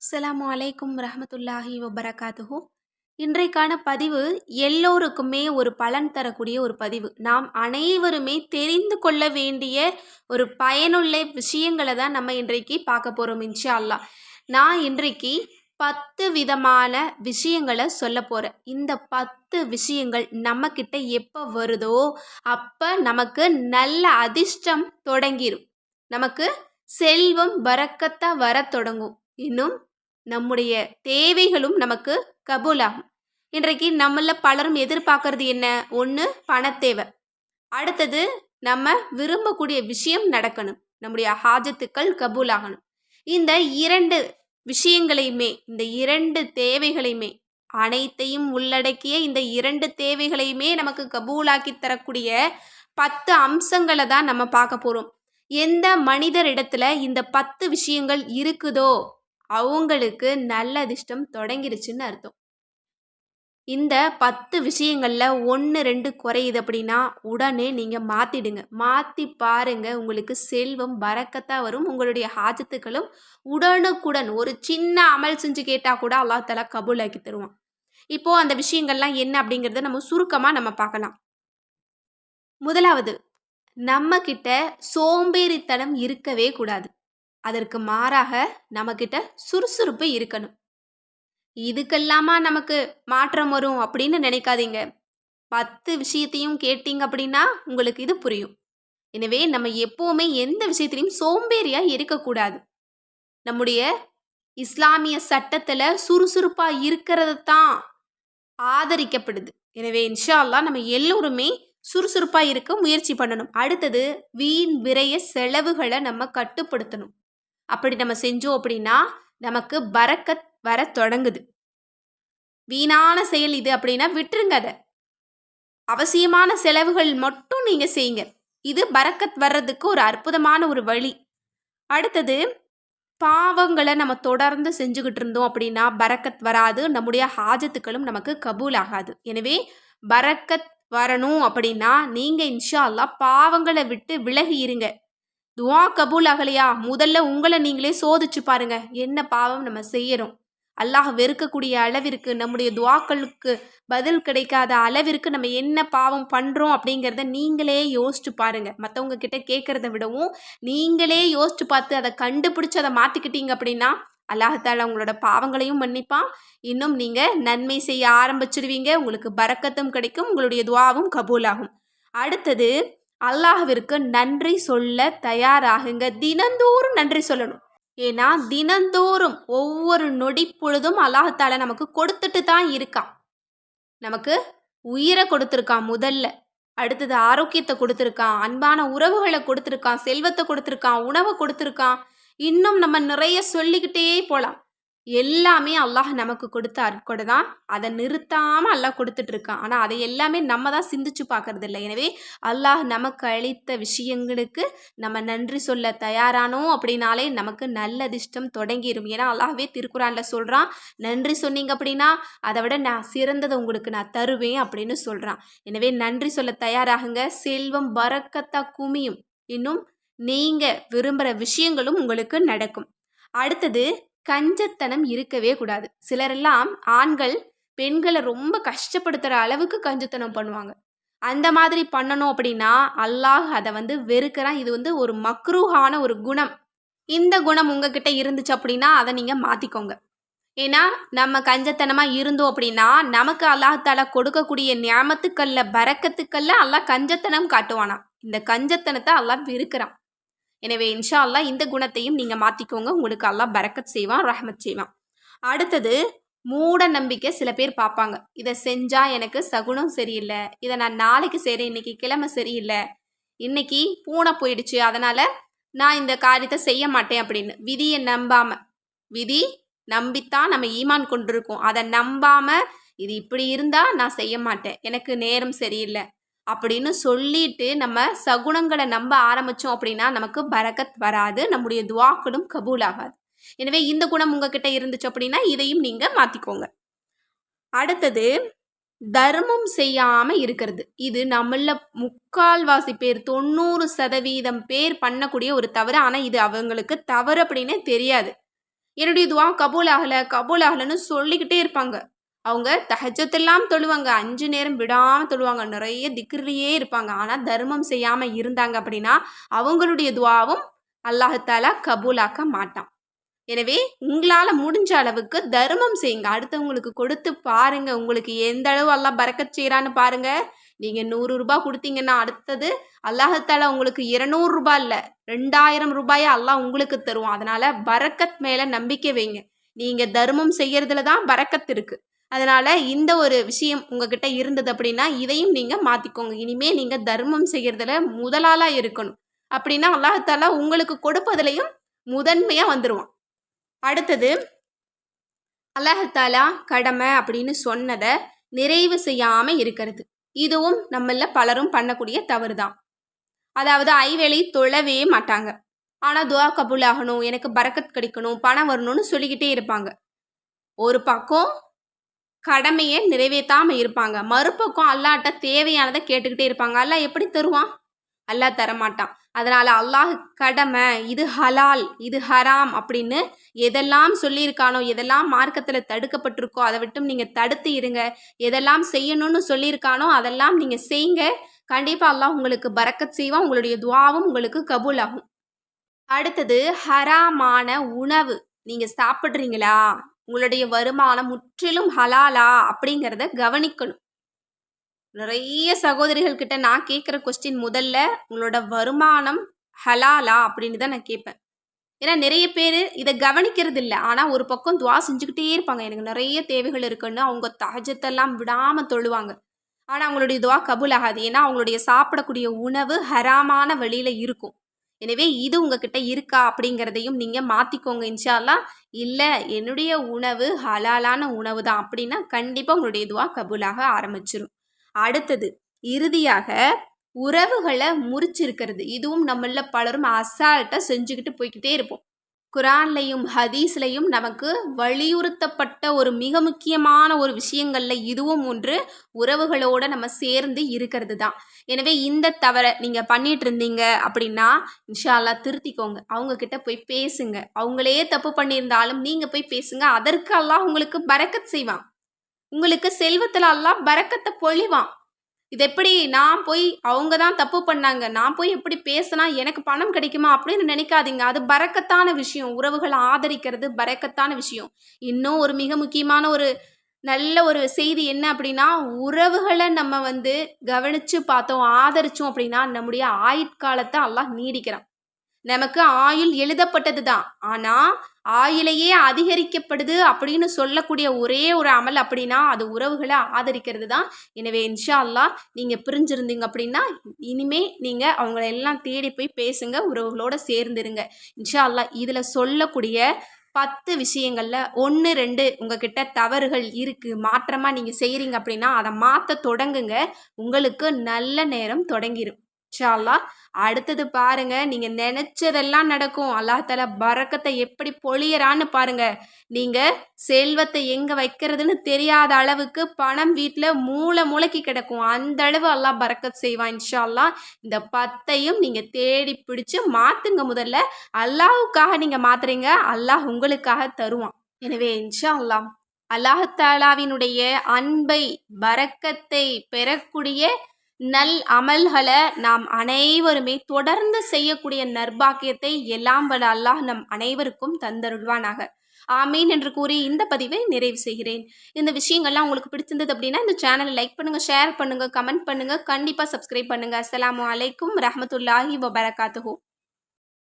அஸ்ஸலாமு அலைக்கும் ரஹமத்துல்லாஹி வபரகாத்துஹு. இன்றைக்கான பதிவு எல்லோருக்குமே ஒரு பலன் தரக்கூடிய ஒரு பதிவு. நாம் அனைவருமே தெரிந்து கொள்ள வேண்டிய ஒரு பயனுள்ள விஷயங்களை தான் நம்ம இன்றைக்கு பார்க்க போகிறோம் இன்ஷா அல்லாஹ். நான் இன்றைக்கு 10 விதமான விஷயங்களை சொல்ல போகிறேன். இந்த 10 விஷயங்கள் நம்மக்கிட்ட எப்போ வருதோ அப்போ நமக்கு நல்ல அதிர்ஷ்டம் தொடங்கிடும். நமக்கு செல்வம் பரக்கத்தா வர தொடங்கும். இன்னும் நம்முடைய தேவைகளும் நமக்கு கபூலாகும். இன்றைக்கு நம்மள பலரும் எதிர்பார்க்கறது என்ன? ஒன்று பணத்தேவை, அடுத்தது நம்ம விரும்பக்கூடிய விஷயம் நடக்கணும், நம்முடைய ஹாஜத்துக்கள் கபூலாகணும். இந்த இரண்டு விஷயங்களையுமே, இந்த இரண்டு தேவைகளையுமே, அனைத்தையும் உள்ளடக்கிய இந்த இரண்டு தேவைகளையுமே நமக்கு கபூலாக்கி தரக்கூடிய 10 அம்சங்களை தான் நம்ம பார்க்க போகிறோம். எந்த மனிதரிடத்துல இந்த 10 விஷயங்கள் இருக்குதோ அவங்களுக்கு நல்ல அதிர்ஷ்டம் தொடங்கிருச்சுன்னு அர்த்தம். இந்த 10 விஷயங்கள்ல 1 2 குறையுது அப்படின்னா உடனே நீங்க மாத்திடுங்க. மாத்தி பாருங்க, உங்களுக்கு செல்வம் பரக்கத்தா வரும். உங்களுடைய ஹாஜத்துக்களும் உடனுக்குடன் ஒரு சின்ன அமல் செஞ்சு கேட்டா கூட அல்லாஹ் தஆலா கபூலாக்கி தருவான். இப்போ அந்த விஷயங்கள்லாம் என்ன அப்படிங்கிறத நம்ம சுருக்கமா நம்ம பார்க்கலாம். முதலாவது, நம்ம கிட்ட சோம்பேறித்தனம் இருக்கவே கூடாது. அதற்கு மாறாக நம்மக்கிட்ட சுறுசுறுப்பு இருக்கணும். இதுக்கெல்லாமா நமக்கு மாற்றம் வரும் அப்படின்னு நினைக்காதீங்க. 10 விஷயத்தையும் கேட்டீங்க அப்படின்னா உங்களுக்கு இது புரியும். எனவே நம்ம எப்போவுமே எந்த விஷயத்திலையும் சோம்பேறியா இருக்கக்கூடாது. நம்முடைய இஸ்லாமிய சட்டத்தில் சுறுசுறுப்பாக இருக்கிறது தான் ஆதரிக்கப்படுது. எனவே இன்ஷா அல்லாஹ் நம்ம எல்லோருமே சுறுசுறுப்பாக இருக்க முயற்சி பண்ணணும். அடுத்தது, வீண் விரைய செலவுகளை நம்ம கட்டுப்படுத்தணும். அப்படி நம்ம செஞ்சோம் அப்படின்னா நமக்கு பரக்கத் வர தொடங்குது. வீணான செயல் இது அப்படின்னா விட்டுருங்க. அதை அவசியமான செலவுகள் மட்டும் நீங்கள் செய்யுங்க. இது பரக்கத் வர்றதுக்கு ஒரு அற்புதமான ஒரு வழி. அடுத்தது, பாவங்களை நம்ம தொடர்ந்து செஞ்சுக்கிட்டு இருந்தோம் அப்படின்னா பரக்கத் வராது, நம்முடைய ஹாஜத்துக்களும் நமக்கு கபூல் ஆகாது. எனவே பரக்கத் வரணும் அப்படின்னா நீங்கள் இன்ஷா அல்லாஹ் பாவங்களை விட்டு விலகி இருங்க. துவா கபூல் ஆகலையா, முதல்ல உங்களை நீங்களே சோதிச்சு பாருங்க. என்ன பாவம் நம்ம செய்யறோம், அல்லாஹ் வெறுக்கக்கூடிய அளவிற்கு, நம்முடைய துவாக்களுக்கு பதில் கிடைக்காத அளவிற்கு நம்ம என்ன பாவம் பண்றோம் அப்படிங்கிறத நீங்களே யோசிச்சு பாருங்க. மற்றவங்க கிட்ட கேட்கறத விடவும் நீங்களே யோசிச்சு பார்த்து அதை கண்டுபிடிச்சு அதை மாத்திக்கிட்டீங்க அப்படின்னா அல்லாஹ் தஆலா உங்களோட பாவங்களையும் மன்னிப்பான். இன்னும் நீங்க நன்மை செய்ய ஆரம்பிச்சிடுவீங்க. உங்களுக்கு பரக்கத்தும் கிடைக்கும், உங்களுடைய துவாவும் கபூலாகும். அடுத்தது, அல்லாஹ்விற்கு நன்றி சொல்ல தயாராகுங்க. தினந்தோறும் நன்றி சொல்லணும். ஏன்னா தினந்தோறும் ஒவ்வொரு நொடி பொழுதும் அல்லாஹ் தஆலா நமக்கு கொடுத்துட்டு தான் இருக்கான். நமக்கு உயிரை கொடுத்துருக்கான் முதல்ல, அடுத்தது ஆரோக்கியத்தை கொடுத்துருக்கான், அன்பான உறவுகளை கொடுத்துருக்கான், செல்வத்தை கொடுத்துருக்கான், உணவை கொடுத்துருக்கான். இன்னும் நம்ம நிறைய சொல்லிக்கிட்டே போகலாம். எல்லாமே அல்லாஹ் நமக்கு கொடுத்த அருட்கொடை தான். அதை நிறுத்தாமல் அல்லாஹ் கொடுத்துட்டு இருக்கான். ஆனால் அதை எல்லாமே நம்ம தான் சிந்திச்சு பார்க்கறது இல்லை. எனவே அல்லாஹ் நமக்கு அளித்த விஷயங்களுக்கு நம்ம நன்றி சொல்ல தயாரானோம் அப்படின்னாலே நமக்கு நல்ல அதிர்ஷ்டம் தொடங்கிடும். ஏன்னா அல்லாஹ்வே திருக்குறானில் சொல்கிறான், நன்றி சொன்னீங்க அப்படின்னா அதை விட நான் சிறந்ததை உங்களுக்கு நான் தருவேன் அப்படின்னு சொல்கிறான். எனவே நன்றி சொல்ல தயாராகுங்க. செல்வம் பரக்கத்தா குமியும். இன்னும் நீங்கள் விரும்புகிற விஷயங்களும் உங்களுக்கு நடக்கும். அடுத்தது, கஞ்சத்தனம் இருக்கவே கூடாது. சிலரெல்லாம் ஆண்கள் பெண்களை ரொம்ப கஷ்டப்படுத்துகிற அளவுக்கு கஞ்சத்தனம் பண்ணுவாங்க. அந்த மாதிரி பண்ணணும் அப்படின்னா அல்லாஹ் அதை வெறுக்கிறான். இது ஒரு மக்ரூஹான ஒரு குணம். இந்த குணம் உங்ககிட்ட இருந்துச்சு அப்படின்னா அதை நீங்கள் மாற்றிக்கோங்க. ஏன்னா நம்ம கஞ்சத்தனமாக இருந்தோம் அப்படின்னா நமக்கு அல்லாஹ் தஆலா கொடுக்கக்கூடிய நியாமத்துக்கல்ல பரக்கத்துக்கல்ல அல்லாஹ் கஞ்சத்தனம் காட்டுவானா. இந்த கஞ்சத்தனத்தை அல்லாஹ் வெறுக்கிறான். எனவே இன்ஷா அல்லாஹ் இந்த குணத்தையும் நீங்கள் மாற்றிக்கோங்க. உங்களுக்கு அல்லாஹ் பரக்கத் செய்வான், ரஹ்மத் செய்வான். அடுத்தது, மூட நம்பிக்கை சில பேர் பார்ப்பாங்க. இதை செஞ்சால் எனக்கு சகுனம் சரியில்லை, இதை நான் நாளைக்கு செய்கிறேன், இன்னைக்கு கிழமை சரியில்லை, இன்னைக்கு பூனை போயிடுச்சு, அதனால் நான் இந்த காரியத்தை செய்ய மாட்டேன் அப்படின்னு விதியை நம்பாமல், விதி நம்பித்தான் நம்ம ஈமான் கொண்டிருக்கோம், அதை நம்பாமல் இது இப்படி இருந்தால் நான் செய்ய மாட்டேன், எனக்கு நேரம் சரியில்லை அப்படின்னு சொல்லிட்டு நம்ம சகுனங்களை நம்ப ஆரம்பித்தோம் அப்படின்னா நமக்கு பரக்கத் வராது, நம்முடைய துவாக்களும் கபூல் ஆகாது. எனவே இந்த குணம் உங்ககிட்ட இருந்துச்சு அப்படின்னா இதையும் நீங்கள் மாற்றிக்கோங்க. அடுத்தது, தர்மம் செய்யாமல் இருக்கிறது. இது நம்மள முக்கால்வாசி பேர் 90% பேர் பண்ணக்கூடிய ஒரு தவறு. ஆனால் இது அவங்களுக்கு தவறு அப்படின்னே தெரியாது. என்னுடைய துவா கபூல் ஆகலை கபூல் ஆகலைன்னு சொல்லிக்கிட்டே இருப்பாங்க. அவங்க தஹஜ்ஜத்தெல்லாம் தொழுவாங்க. 5 நேரம் விடாம தொழுவாங்க. நிறைய திக்ர்லயே இருப்பாங்க. ஆனா தர்மம் செய்யாம இருந்தாங்க அப்படின்னா, அவங்களுடைய துவாவும் அல்லாஹ் தஆலா கபூலாக்க மாட்டான். எனவே உங்களால முடிஞ்ச அளவுக்கு தர்மம் செய்யுங்க. அடுத்தவங்களுக்கு கொடுத்து பாருங்க. உங்களுக்கு எந்த அளவு அல்லாஹ் பரக்கத் செய்றான்னு பாருங்க. நீங்க ரூ. 100 குடுத்தீங்கன்னா, அடுத்தது அல்லாஹ் தஆலா உங்களுக்கு ரூ. 200 இல்ல, ரூ. 2000 அல்லாஹ் உங்களுக்கு தருவான். அதனால பரக்கத் மேல நம்பிக்கை வைங்க. நீங்க தர்மம் செய்யறதுல தான் பரக்கத் இருக்கு. அதனால இந்த ஒரு விஷயம் உங்ககிட்ட இருந்தது அப்படின்னா, இதையும் நீங்க மாத்திக்கோங்க. இனிமே நீங்க தர்மம் செய்யறதுல முதலாளா இருக்கணும். அப்படின்னா அல்லாஹ் தஆலா உங்களுக்கு கொடுப்பதிலயும் முதன்மையா வந்துருவான். அடுத்தது அல்லாஹ் தஆலா கடமை அப்படின்னு சொன்னதை நிறைவு செய்யாம இருக்கிறது. இதுவும் நம்மள பலரும் பண்ணக்கூடிய தவறு தான். அதாவது ஐவேளை தொழவே மாட்டாங்க. ஆனா துஆ கபூல் ஆகணும், எனக்கு பரக்கத் கிடைக்கணும், பணம் வரணும்னு சொல்லிக்கிட்டே இருப்பாங்க. ஒரு பக்கம் கடமையை நிறைவேற்றாம இருப்பாங்க. மறுபக்கம் அல்லாஹ்ட்ட தேவையானதை கேட்டுக்கிட்டே இருப்பாங்க. அல்லாஹ் எப்படி தருவான்? அல்லாஹ் தரமாட்டான். அதனால அல்லாஹ் கடமை, இது ஹலால், இது ஹராம் அப்படின்னு எதெல்லாம் சொல்லியிருக்கானோ, எதெல்லாம் மார்க்கத்துல தடுக்கப்பட்டிருக்கோ அதை விட்டும் நீங்க தடுத்து இருங்க. எதெல்லாம் செய்யணும்னு சொல்லியிருக்கானோ அதெல்லாம் நீங்க செய்யுங்க. கண்டிப்பா அல்லாஹ் உங்களுக்கு பரக்கத் செய்வான். உங்களுடைய துஆவும் உங்களுக்கு கபூல் ஆகும். அடுத்தது ஹராமான உணவு நீங்க சாப்பிடுறீங்களா? உங்களுடைய வருமானம் முற்றிலும் ஹலாலா அப்படிங்கிறத கவனிக்கணும். நிறைய சகோதரிகள் கிட்ட நான் கேட்குற கொஸ்டின் முதல்ல உங்களோட வருமானம் ஹலாலா அப்படின்னு தான் நான் கேட்பேன். ஏன்னா நிறைய பேர் இதை கவனிக்கிறது இல்லை. ஆனால் ஒரு பக்கம் துவா செஞ்சுக்கிட்டே இருப்பாங்க. எனக்கு நிறைய தேவைகள் இருக்குன்னு அவங்க தஹஜ்ஜத்தெல்லாம் விடாமல் தொழுவாங்க. ஆனால் அவங்களுடைய துவா கபூல் ஆகாது. ஏன்னா அவங்களுடைய சாப்பிடக்கூடிய உணவு ஹராமான வழியில் இருக்கும். எனவே இது உங்ககிட்ட இருக்கா அப்படிங்கிறதையும் நீங்கள் மாற்றிக்கோங்க இன்ஷா அல்லாஹ். இல்லை என்னுடைய உணவு ஹலாலான உணவு தான் அப்படின்னா கண்டிப்பாக உங்களுடைய துவா கபூலாக ஆரம்பிச்சிடும். அடுத்தது இறுதியாக உறவுகளை முறிச்சிருக்கிறது. இதுவும் நம்மள பலரும் அசால்ட்டாக செஞ்சுக்கிட்டு போய்கிட்டே இருப்போம். குரான்லையும் ஹதீஸ்லையும் நமக்கு வலியுறுத்தப்பட்ட ஒரு மிக முக்கியமான ஒரு விஷயங்கள்ல இதுவும் ஒன்று. உறவுகளோட நம்ம சேர்ந்து இருக்கிறது தான். எனவே இந்த தவறை நீங்க பண்ணிட்டு இருந்தீங்க அப்படின்னா இன்ஷா அல்லாஹ் திருத்திக்கோங்க. அவங்க கிட்ட போய் பேசுங்க. அவங்களே தப்பு பண்ணியிருந்தாலும் நீங்க போய் பேசுங்க. அதற்கு அல்லாஹ் உங்களுக்கு பரக்கத் செய்வான். உங்களுக்கு செல்வத்தில் அல்லாஹ் பரக்கத்தை பொழிவான். இது எப்படி நான் போய் அவங்க தான் தப்பு பண்ணாங்க, நான் போய் எப்படி பேசினா எனக்கு பணம் கிடைக்குமா அப்படின்னு நினைக்காதீங்க. அது பரக்கத்தான விஷயம். உறவுகளை ஆதரிக்கிறது பரக்கத்தான விஷயம். இன்னும் ஒரு மிக முக்கியமான ஒரு நல்ல ஒரு செய்தி என்ன அப்படின்னா, உறவுகளை நம்ம கவனித்து பார்த்தோம், ஆதரித்தோம் அப்படின்னா நம்முடைய ஆயுட்காலத்தை அல்லாஹ் நீடிக்கிறான். நமக்கு ஆயுள் எழுதப்பட்டது தான். ஆனால் ஆயுளையே அதிகரிக்கப்படுது அப்படின்னு சொல்லக்கூடிய ஒரே ஒரு அமல் அப்படின்னா அது உறவுகளை ஆதரிக்கிறது தான். எனவே இன்ஷா அல்லாஹ் நீங்கள் பிரிஞ்சிருந்தீங்க அப்படின்னா இனிமே நீங்கள் அவங்கள எல்லாம் தேடி போய் பேசுங்க, உறவுகளோடு சேர்ந்துருங்க. இன்ஷா அல்லாஹ் இதில் சொல்லக்கூடிய 10 விஷயங்களில் 1, 2 உங்ககிட்ட தவறுகள் இருக்குது, மாற்றமாக நீங்கள் செய்கிறீங்க அப்படின்னா அதை மாற்ற தொடங்குங்க. உங்களுக்கு நல்ல நேரம் தொடங்கிடும் இன்ஷா அல்லாஹ். அடுத்தது பாருங்க, நீங்க நினைச்சதெல்லாம் நடக்கும். அல்லாஹ் தஆலா பரக்கத்தை எப்படி பொழியறான்னு பாருங்க. நீங்க செல்வத்தை எங்க வைக்கிறதுன்னு தெரியாத அளவுக்கு பணம் வீட்டில் மூளைக்கு கிடக்கும். அந்த அளவு அல்லாஹ் பரக்கத் செய்வான் இன்ஷா அல்லாஹ். இந்த 10ஐயும் நீங்க தேடி பிடிச்சு மாத்துங்க. முதல்ல அல்லாஹ்வுக்காக நீங்க மாத்துறீங்க, அல்லாஹ் உங்களுக்காக தருவான். எனவே இன்ஷா அல்லாஹ் அல்லாஹ் தஆலாவினுடைய அன்பை பரக்கத்தை பெறக்கூடிய நல் அமல்களை நாம் அனைவருமே தொடர்ந்து செய்யக்கூடிய நற்பாக்கியத்தை எல்லாம் வல்ல அல்லாஹ் நம் அனைவருக்கும் தந்தருள்வானாக. ஆமீன் என்று கூறி இந்த பதிவை நிறைவு செய்கிறேன். இந்த விஷயங்கள்லாம் உங்களுக்கு பிடிச்சிருந்தது அப்படின்னா இந்த சேனலை லைக் பண்ணுங்க, ஷேர் பண்ணுங்க, கமெண்ட் பண்ணுங்க, கண்டிப்பாக சப்ஸ்கிரைப் பண்ணுங்க. அஸ்ஸலாமு அலைக்கும் ரஹ்மத்துல்லாஹி வபரகாத்துஹு.